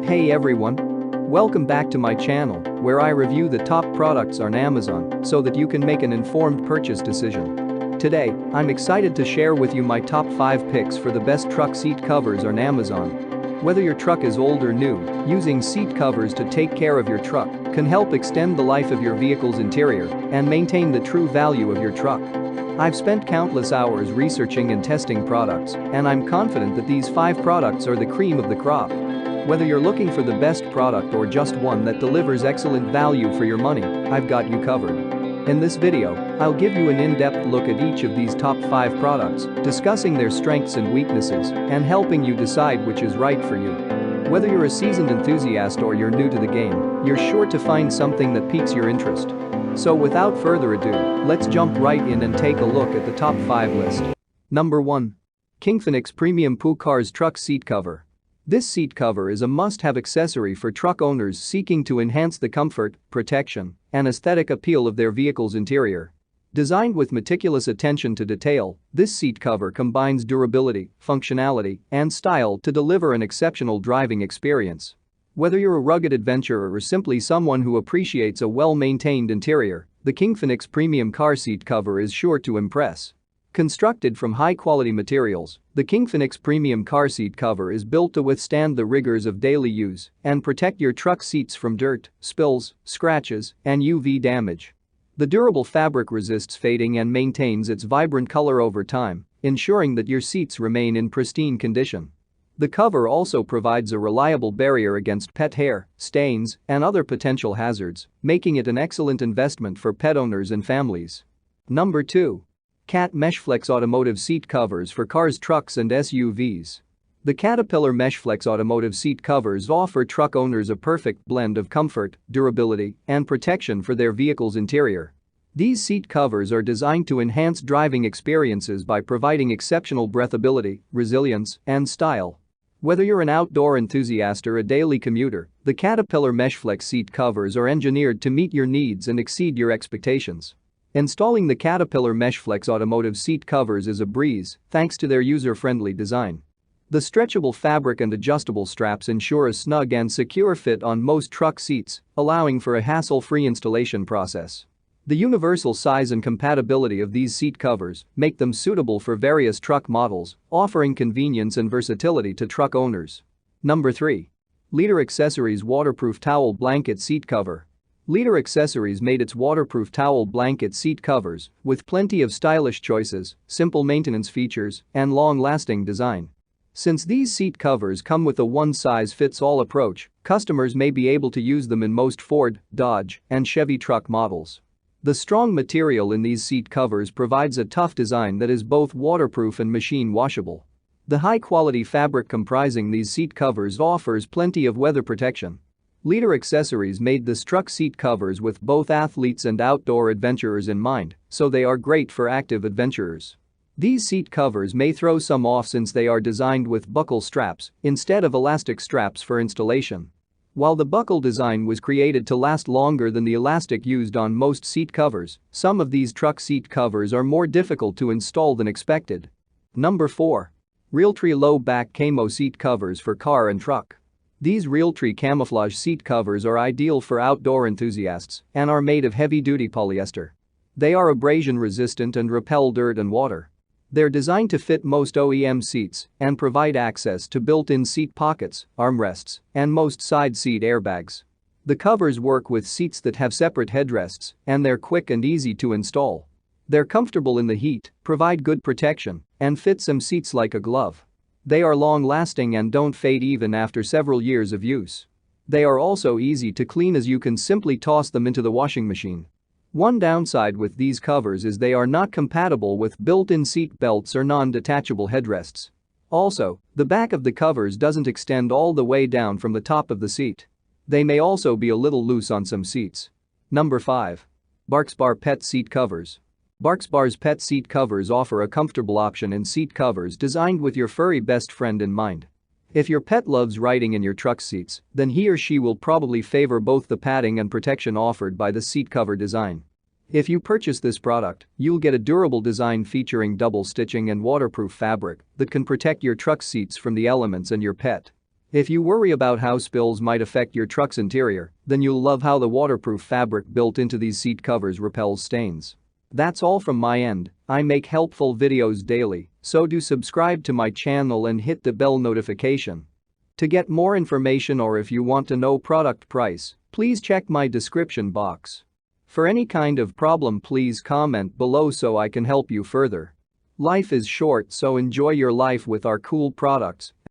Hey everyone! Welcome back to my channel, where I review the top products on Amazon so that you can make an informed purchase decision. Today, I'm excited to share with you my top 5 picks for the best truck seat covers on Amazon. Whether your truck is old or new, using seat covers to take care of your truck can help extend the life of your vehicle's interior and maintain the true value of your truck. I've spent countless hours researching and testing products, and I'm confident that these 5 products are the cream of the crop. Whether you're looking for the best product or just one that delivers excellent value for your money, I've got you covered. In this video, I'll give you an in-depth look at each of these top 5 products, discussing their strengths and weaknesses, and helping you decide which is right for you. Whether you're a seasoned enthusiast or you're new to the game, you're sure to find something that piques your interest. So without further ado, let's jump right in and take a look at the top 5 list. Number 1. Kingfinish Premium PooCars Truck Seat Cover. This seat cover is a must-have accessory for truck owners seeking to enhance the comfort, protection, and aesthetic appeal of their vehicle's interior. Designed with meticulous attention to detail, this seat cover combines durability, functionality, and style to deliver an exceptional driving experience. Whether you're a rugged adventurer or simply someone who appreciates a well-maintained interior, the Kingfinish Premium Car Seat Cover is sure to impress. Constructed from high-quality materials, the Kingfinish Premium Car Seat Cover is built to withstand the rigors of daily use and protect your truck seats from dirt, spills, scratches, and UV damage. The durable fabric resists fading and maintains its vibrant color over time, ensuring that your seats remain in pristine condition. The cover also provides a reliable barrier against pet hair, stains, and other potential hazards, making it an excellent investment for pet owners and families. Number 2. Cat Meshflex Automotive Seat Covers for Cars, Trucks, and SUVs. The Caterpillar Meshflex Automotive Seat Covers offer truck owners a perfect blend of comfort, durability, and protection for their vehicle's interior. These seat covers are designed to enhance driving experiences by providing exceptional breathability, resilience, and style. Whether you're an outdoor enthusiast or a daily commuter, the Caterpillar Meshflex seat covers are engineered to meet your needs and exceed your expectations. Installing the Caterpillar Meshflex Automotive Seat Covers is a breeze, thanks to their user-friendly design. The stretchable fabric and adjustable straps ensure a snug and secure fit on most truck seats, allowing for a hassle-free installation process. The universal size and compatibility of these seat covers make them suitable for various truck models, offering convenience and versatility to truck owners. Number 3. Leader Accessories Waterproof Towel Blanket Seat Cover. Leader Accessories made its waterproof towel blanket seat covers with plenty of stylish choices, simple maintenance features, and long-lasting design. Since these seat covers come with a one-size-fits-all approach, customers may be able to use them in most Ford, Dodge, and Chevy truck models. The strong material in these seat covers provides a tough design that is both waterproof and machine washable. The high-quality fabric comprising these seat covers offers plenty of weather protection. Leader Accessories made this truck seat covers with both athletes and outdoor adventurers in mind, so they are great for active adventurers. These seat covers may throw some off since they are designed with buckle straps instead of elastic straps for installation. While the buckle design was created to last longer than the elastic used on most seat covers, some of these truck seat covers are more difficult to install than expected. Number 4. Realtree Low Back Camo Seat Covers for Car and Truck. These Realtree camouflage seat covers are ideal for outdoor enthusiasts and are made of heavy-duty polyester. They are abrasion-resistant and repel dirt and water. They're designed to fit most OEM seats and provide access to built-in seat pockets, armrests, and most side seat airbags. The covers work with seats that have separate headrests, and they're quick and easy to install. They're comfortable in the heat, provide good protection, and fit some seats like a glove. They are long-lasting and don't fade even after several years of use. They are also easy to clean as you can simply toss them into the washing machine. One downside with these covers is they are not compatible with built-in seat belts or non-detachable headrests. Also, the back of the covers doesn't extend all the way down from the top of the seat. They may also be a little loose on some seats. Number 5. BarksBar Pet Seat Covers. BarksBar's pet seat covers offer a comfortable option in seat covers designed with your furry best friend in mind. If your pet loves riding in your truck seats, then he or she will probably favor both the padding and protection offered by the seat cover design. If you purchase this product, you'll get a durable design featuring double stitching and waterproof fabric that can protect your truck seats from the elements and your pet. If you worry about how spills might affect your truck's interior, then you'll love how the waterproof fabric built into these seat covers repels stains. That's all from my end. I make helpful videos daily, so do subscribe to my channel and hit the bell notification. To get more information or if you want to know product price, please check my description box. For any kind of problem, please comment below so I can help you further. Life is short, so enjoy your life with our cool products.